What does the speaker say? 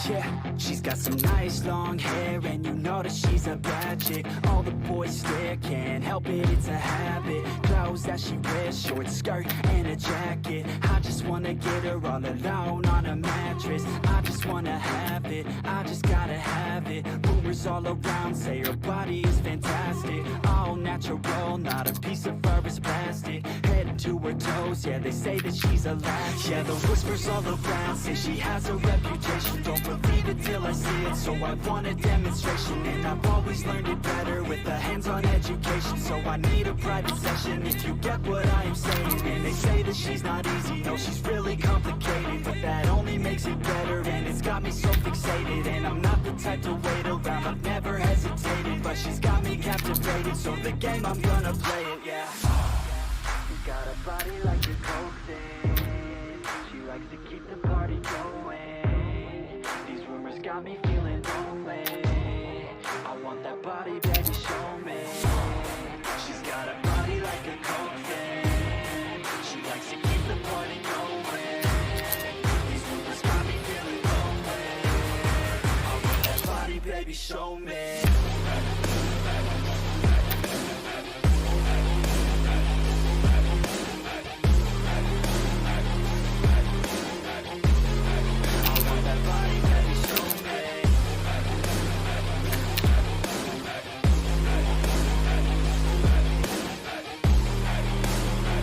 Yeah, she's got some nice long hair, and you know that she's a bad chick. All the boys stare, can't help it, it's a habit. Clothes that she wears, short skirt and a jacket. I just wanna get her all alone on a mattress. I just wanna have it, I just gotta have it. Rumors all around say her body is fantastic. All natural, not a piece of fur is plastic. Head to her toes, yeah, they say that she's a latch. Yeah, the whispers all around say she has a reputation. Don't believe it till I see it, so I want a demonstration. And I've always learned it better with a hands-on education. So I need a private session if you get what I am saying. And they say that she's not easy, no, she's really complicated. But that only makes it better, and it's got me so fixated. And I'm not the type to wait around, I've never hesitated. But she's got me captivated, so the game, I'm gonna play it, yeah. You got a body like a coke thing. She likes to keep the party going. These rumors got me feeling lonely. I want that body, baby, show me. She's got a body like a coke thing. She likes to keep the party going. These rumors got me feeling lonely. I want that body, baby, show me.